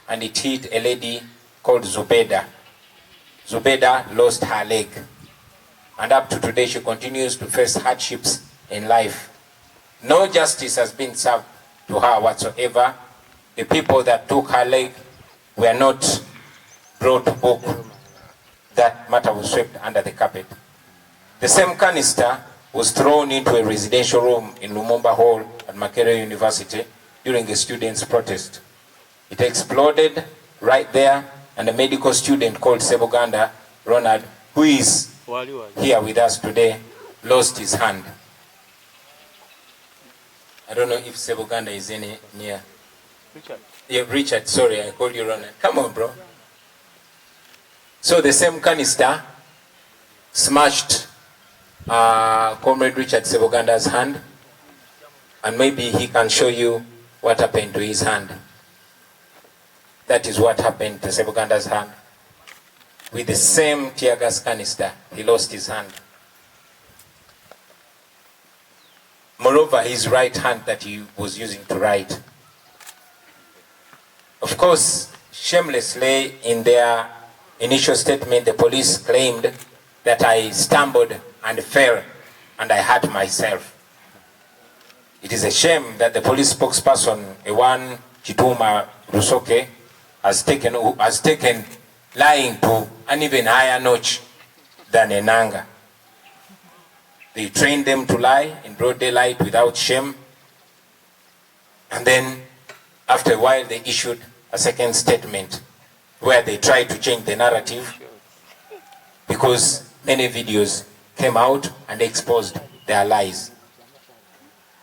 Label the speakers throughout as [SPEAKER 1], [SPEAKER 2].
[SPEAKER 1] and it hit a lady called Zubeda. Zubeda lost her leg, and up to today she continues to face hardships in life. No justice has been served to her whatsoever. The people that took her leg were not brought to book. That matter was swept under the carpet. The same canister was thrown into a residential room in Lumumba Hall at Makerere University during a student's protest. It exploded right there, and a medical student called Sebuganda Ronald, who is here with us today, lost his hand. I don't know if Sebuganda is near. Richard. Yeah, Richard, sorry, I called you Ronald. Come on, bro. So the same canister smashed Comrade Richard Sebuganda's hand, and maybe he can show you what happened to his hand. That is what happened to Sebuganda's hand. With the same tear gas canister, he lost his hand. Moreover, his right hand that he was using to write. Of course, shamelessly in their initial statement, the police claimed that I stumbled and fell and I hurt myself. It is a shame that the police spokesperson, Ewan Chituma Rusoke, has taken lying to an even higher notch than Enanga. They trained them to lie in broad daylight without shame, and then after a while they issued a second statement where they tried to change the narrative because many videos came out and exposed their lies.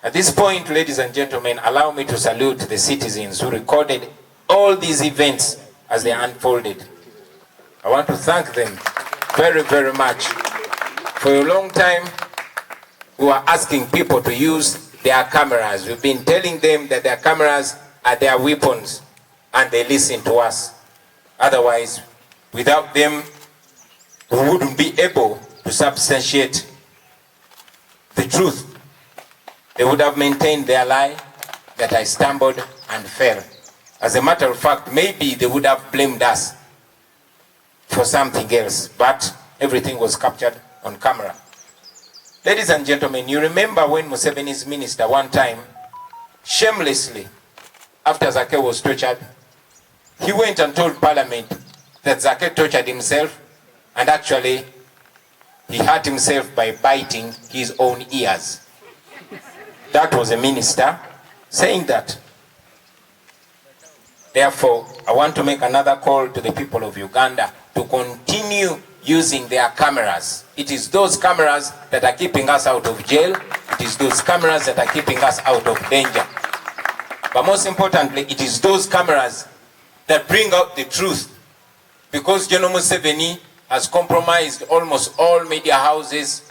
[SPEAKER 1] At this point, ladies and gentlemen, allow me to salute the citizens who recorded all these events as they unfolded. I want to thank them very, very much. For a long time, we were asking people to use their cameras. We've been telling them that their cameras are their weapons, and they listen to us. Otherwise, without them, we wouldn't be able to substantiate the truth. They would have maintained their lie that I stumbled and fell. As a matter of fact, maybe they would have blamed us for something else, but everything was captured on camera. Ladies and gentlemen, you remember when Museveni's minister one time, shamelessly, after Zake was tortured, he went and told Parliament that Zake tortured himself, and actually he hurt himself by biting his own ears. That was a minister saying that. Therefore, I want to make another call to the people of Uganda to continue using their cameras. It is those cameras that are keeping us out of jail. It is those cameras that are keeping us out of danger. But most importantly, it is those cameras that bring out the truth. Because General Museveni has compromised almost all media houses,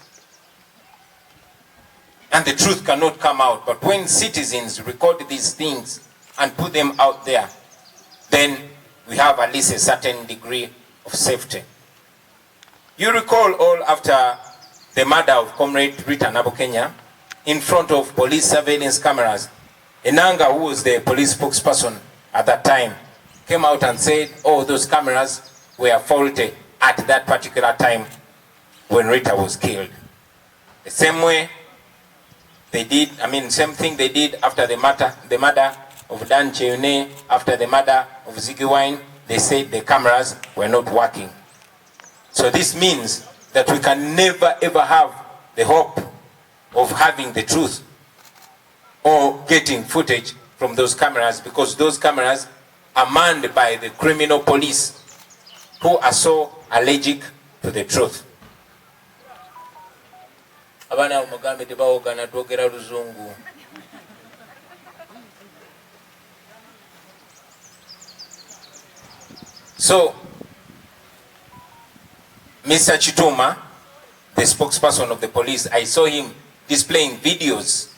[SPEAKER 1] and the truth cannot come out. But when citizens record these things and put them out there, then we have at least a certain degree of safety. You recall all after the murder of Comrade Rita Nabokenya, in front of police surveillance cameras, Enanga, who was the police spokesperson at that time, came out and said, oh, those cameras were faulty at that particular time when Rita was killed. The same way they did, same thing they did after the murder of Dan Cheune, after the murder of Ziggy Wine, they said the cameras were not working. So this means that we can never ever have the hope of having the truth or getting footage from those cameras, because those cameras are manned by the criminal police who are so allergic to the truth. Abana umugambi tebawogana twogera luzungu. So, Mr. Chituma, the spokesperson of the police, I saw him displaying videos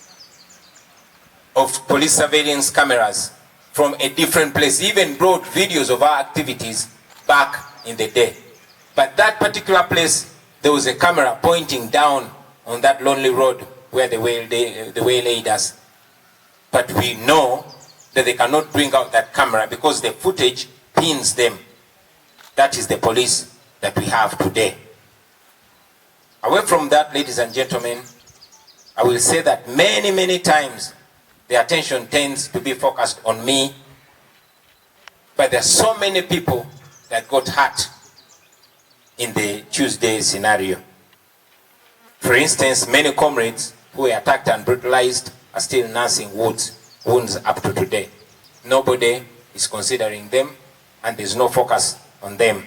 [SPEAKER 1] of police surveillance cameras from a different place. He even brought videos of our activities back in the day. But that particular place, there was a camera pointing down on that lonely road where they waylaid us. But we know that they cannot bring out that camera because the footage pins them. That is the police that we have today. Away from that, ladies and gentlemen, I will say that many, many times the attention tends to be focused on me, but there are so many people that got hurt in the Tuesday scenario. For instance, many comrades who were attacked and brutalized are still nursing wounds up to today. Nobody is considering them, and there's no focus on them.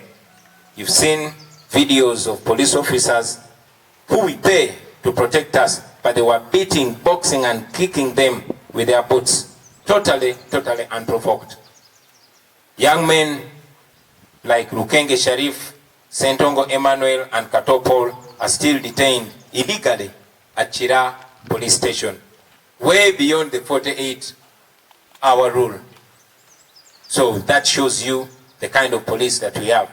[SPEAKER 1] You've seen videos of police officers who we pay to protect us, but they were beating, boxing, and kicking them with their boots, totally unprovoked. Young men like Rukenge Sharif, Sentongo Emmanuel, and Kato Paul are still detained illegally at Chira police station, way beyond the 48-hour rule. So that shows you the kind of police that we have.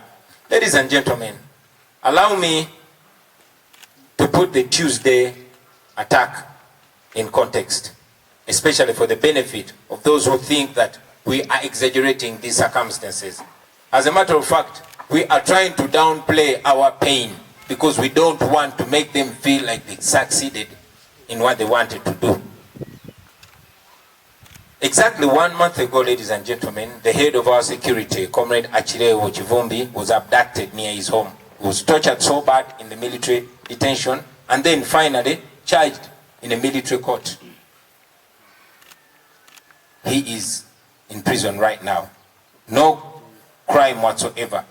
[SPEAKER 1] Ladies and gentlemen, allow me to put the Tuesday attack in context, especially for the benefit of those who think that we are exaggerating these circumstances. As a matter of fact, we are trying to downplay our pain because we don't want to make them feel like they succeeded in what they wanted to do. Exactly 1 month ago, ladies and gentlemen, the head of our security, Comrade Achireo Chivumbi, was abducted near his home. He was tortured so bad in the military detention and then finally charged in a military court. He is in prison right now. No crime whatsoever.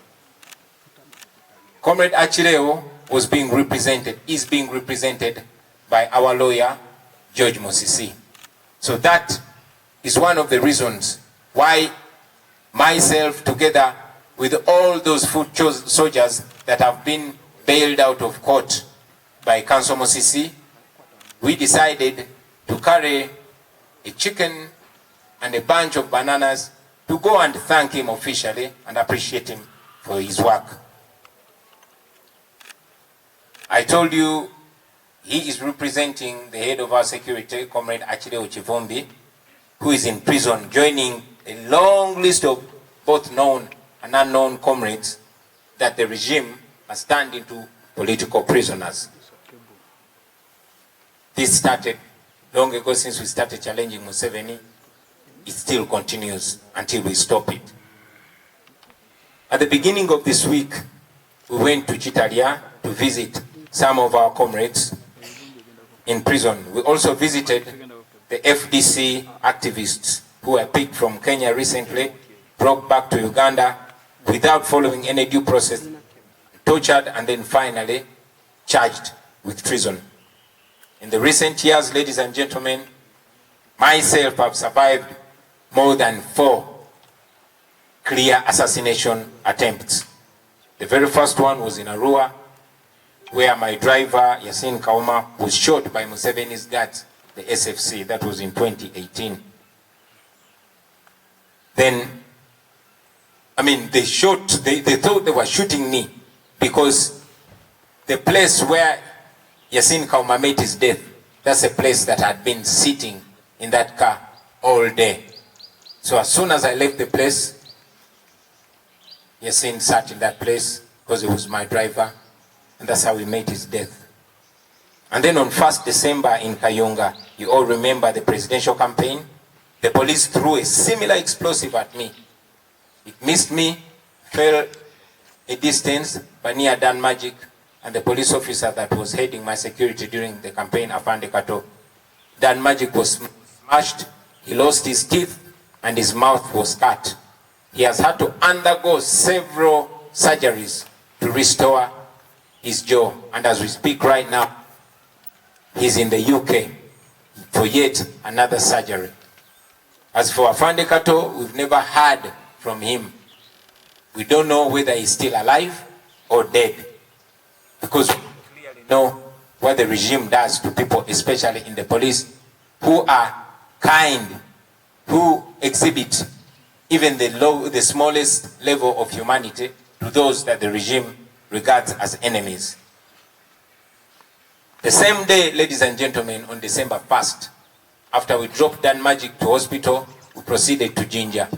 [SPEAKER 1] Comrade Achireo is being represented by our lawyer, George Mosisi. So that is one of the reasons why myself, together with all those foot soldiers that have been bailed out of court by Council Mosisi, we decided to carry a chicken and a bunch of bananas to go and thank him officially and appreciate him for his work. I told you he is representing the head of our security, Comrade Achireo Chivumbi, who is in prison, joining a long list of both known and unknown comrades that the regime has turned into political prisoners. This started long ago, since we started challenging Museveni. It still continues until we stop it. At the beginning of this week, we went to Chitalia to visit some of our comrades in prison. We also visited the FDC activists who were picked from Kenya recently, brought back to Uganda without following any due process, tortured, and then finally charged with treason. In the recent years, ladies and gentlemen, myself have survived more than 4 clear assassination attempts. The very first one was in Arua, where my driver, Yasin Kauma, was shot by Museveni's guards, the SFC. That was in 2018. Then, they thought they were shooting me because the place where Yasin Kauma met his death, that's a place that had been sitting in that car all day. So as soon as I left the place, Yasin sat in that place because he was my driver, and that's how we met his death. And then on 1st December in Kayunga, you all remember the presidential campaign, the police threw a similar explosive at me. It missed me, fell a distance, but near Dan Magic, and the police officer that was heading my security during the campaign, Afande Kato. Dan Magic was smashed, he lost his teeth, and his mouth was cut. He has had to undergo several surgeries to restore his jaw. And as we speak right now, he's in the UK for yet another surgery. As for Afande Kato, we've never heard from him. We don't know whether he's still alive or dead, because we clearly know what the regime does to people, especially in the police, who are kind, who exhibit even the smallest level of humanity to those that the regime regards as enemies. The same day, ladies and gentlemen, on December 1st, after we dropped Dan Magic to hospital, we proceeded to Jinja.